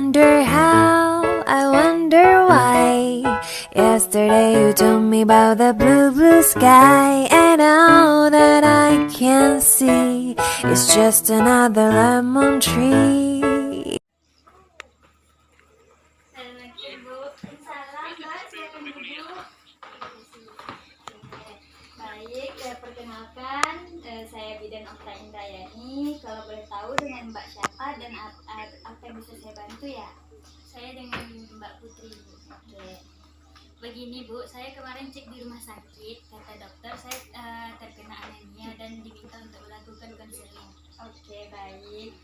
wonder how, I wonder why. Yesterday you told me about the blue, blue sky, and now that I can see, it's just another lemon tree. Assalamualaikum Bu. Salam Mbak, silakan duduk. Baik, perkenalkan saya Bidan Okta Indrayani. Kalau boleh tahu dengan Mbak siapa dan apa yang bisa saya bantu ya? Saya dengan Mbak Putri, Bu. Oke. Begini Bu, saya kemarin cek di rumah sakit, kata dokter saya terkena anemia dan diminta untuk melakukan konseling. Oke, baik.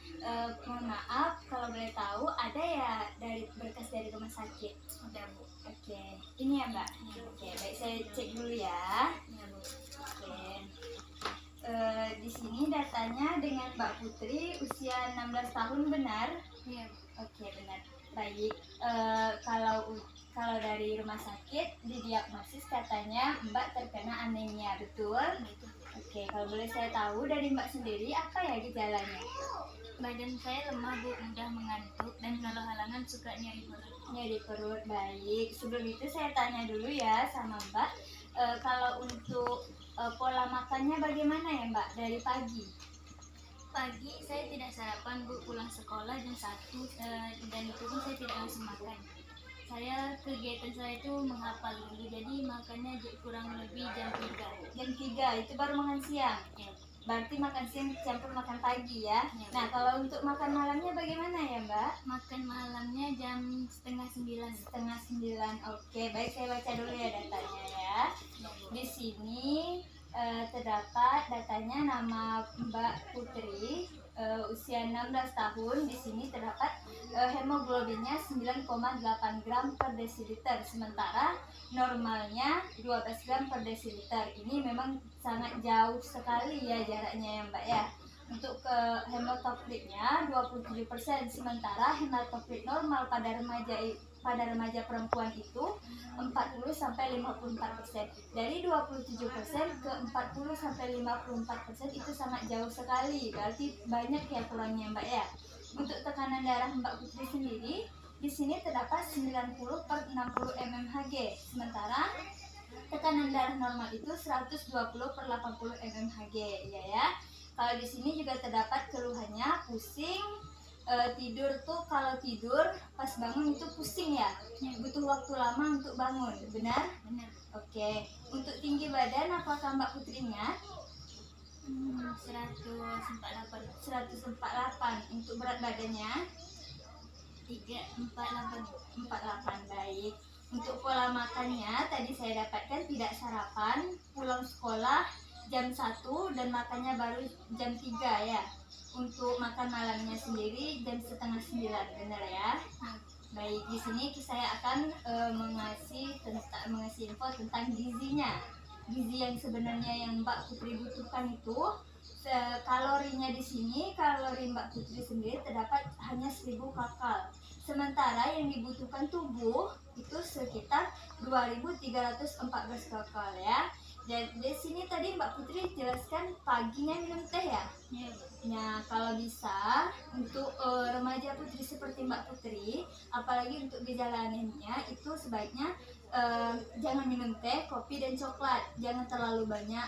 Mohon maaf, kalau boleh tahu ada ya dari berkas dari rumah sakit? Udah Bu. Oke, ini ya Mbak. Oke, baik, saya cek dulu ya. Ya Bu. Oke. Di sini datanya dengan Mbak Putri usia 16 tahun, benar? Iya Bu. Oke, benar. Baik. Kalau dari rumah sakit didiagnosis katanya Mbak terkena anemia, betul? Gitu. Oke, kalau boleh saya tahu dari Mbak sendiri apa ya gejalanya? Badan saya lemah Bu, mudah mengantuk dan kalau halangan suka nyeri perut. Nyeri perut, baik. Sebelum itu saya tanya dulu ya sama Mbak. Kalau untuk pola makannya bagaimana ya Mbak dari pagi? Pagi saya tidak sarapan Bu, pulang sekolah jam 1 dan itu pun saya tidak langsung makan. Kegiatan saya itu menghafal dulu, jadi makannya kurang lebih jam 3. Jam 3 itu baru makan siang. Ya. Berarti makan siang campur makan pagi ya. Ya. Nah, kalau untuk makan malamnya bagaimana ya Mbak? Makan malamnya jam 8:30. 8:30. Oke, baik, saya baca dulu ya datanya ya. Di sini terdapat datanya nama Mbak Putri, usia 16 tahun. Di sini terdapat hemoglobinnya 9,8 gram per desiliter, sementara normalnya 12 gram per desiliter. Ini memang sangat jauh sekali ya jaraknya ya Mbak ya. Untuk ke hematokritnya 27%, sementara hematokrit normal pada remaja perempuan itu 40-54%. Dari 27% ke 40-54% itu sangat jauh sekali. Berarti banyak ya kurangnya Mbak ya. Untuk tekanan darah Mbak Putri sendiri di sini terdapat 90/60 mmHg, sementara tekanan darah normal itu 120/80 mmHg ya. Kalau di sini juga terdapat keluhannya pusing, tidur tuh kalau tidur pas bangun itu pusing ya, butuh waktu lama untuk bangun, benar? Benar. Oke. Untuk tinggi badan apakah Mbak Putri ingat? 148. 148. Untuk berat badannya 348. 48. Baik. Untuk pola makannya tadi saya dapatkan tidak sarapan, pulang sekolah jam 1 dan makannya baru jam 3 ya. Untuk makan malamnya sendiri jam 8:30, benar ya? Baik, di sini saya akan mengasih info tentang gizinya. Gizi yang sebenarnya yang Mbak Putri butuhkan itu kalorinya di sini, kalori Mbak Putri sendiri terdapat hanya 1000 kakal. Sementara yang dibutuhkan tubuh itu sekitar 2314 kakal ya. Dan di sini tadi Mbak Putri jelaskan paginya minum teh ya. Ya, Nah, kalau bisa untuk remaja putri seperti Mbak Putri, apalagi untuk gejala anemia itu sebaiknya jangan minum teh, kopi dan coklat. Jangan terlalu banyak.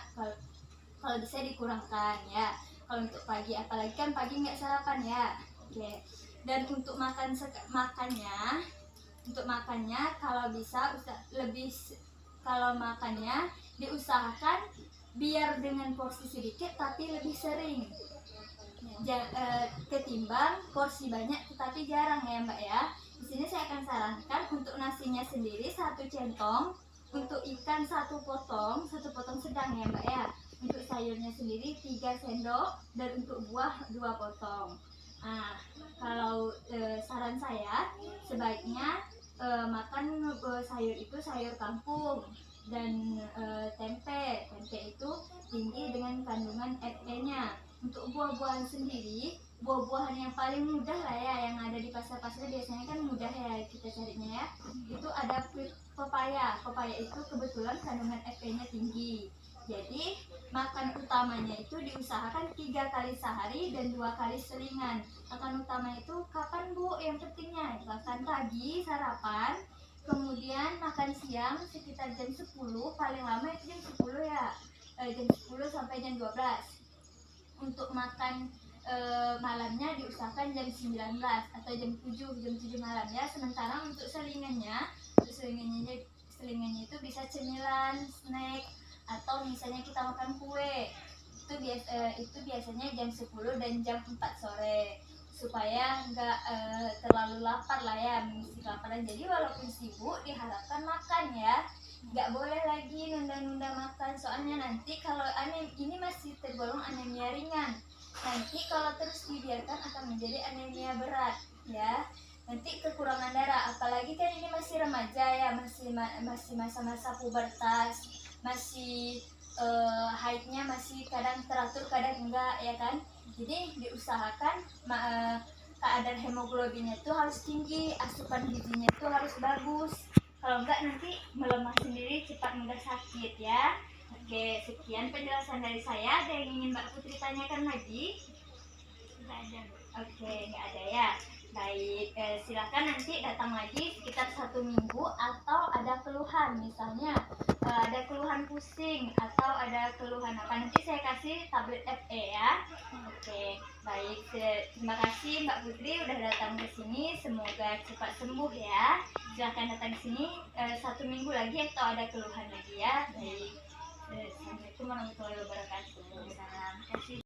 Kalau bisa dikurangkan ya. Kalau untuk pagi, apalagi kan pagi nggak sarapan ya. Oke. Dan untuk makannya kalau bisa kalau makannya diusahakan biar dengan porsi sedikit tapi lebih sering. Ketimbang porsi banyak tetapi jarang ya Mbak ya. Di sini saya akan sarankan untuk nasinya sendiri 1 centong, untuk ikan 1 potong sedang ya Mbak ya. Untuk sayurnya sendiri 3 sendok dan untuk buah 2 potong. Nah, kalau saran saya sebaiknya makan sayur itu sayur kangkung dan tempe itu tinggi dengan kandungan Fe-nya. Untuk buah-buahan sendiri, buah-buahan yang paling mudah lah ya, yang ada di pasar-pasar biasanya kan mudah ya kita carinya ya. Itu ada pepaya itu kebetulan kandungan Fe-nya tinggi. Jadi makan utamanya itu diusahakan 3 kali sehari dan 2 kali selingan. Makan utama itu kapan Bu? Yang pentingnya makan pagi sarapan, kemudian makan siang sekitar jam 10, paling lama itu jam 10 ya, jam 10 sampai jam 12. Untuk makan malamnya diusahakan jam 19 atau jam 7 malam ya. Sementara untuk selingannya itu bisa cemilan, snack, atau misalnya kita makan kue. Itu biasanya jam 10 dan jam 4 sore supaya nggak terlalu lapar lah ya, mengisi kelaparan. Jadi walaupun sibuk diharapkan makan ya, nggak boleh lagi nunda-nunda makan, soalnya nanti kalau ini masih tergolong anemia ringan, nanti kalau terus dibiarkan akan menjadi anemia berat ya, nanti kekurangan darah. Apalagi kan ini masih remaja ya, masih masa-masa pubertas, masih haidnya masih kadang teratur kadang enggak ya kan. Jadi diusahakan keadaan hemoglobinnya itu harus tinggi, asupan gizinya itu harus bagus, kalau enggak nanti melemah sendiri, cepat mudah sakit ya. Oke, sekian penjelasan dari saya. Ada yang ingin Mbak Putri tanyakan lagi? Nggak ada, Bu. Oke, nggak ada ya. Baik, silakan nanti datang lagi sekitar 1 minggu, atau ada keluhan, misalnya ada keluhan pusing atau ada keluhan apa, nanti saya kasih tablet FE ya. Oke, baik, terima kasih Mbak Putri udah datang ke sini, semoga cepat sembuh ya. Silakan datang ke sini 1 minggu lagi atau ada keluhan lagi ya. Baik, Assalamualaikum warahmatullahi wabarakatuh. Salam kasih.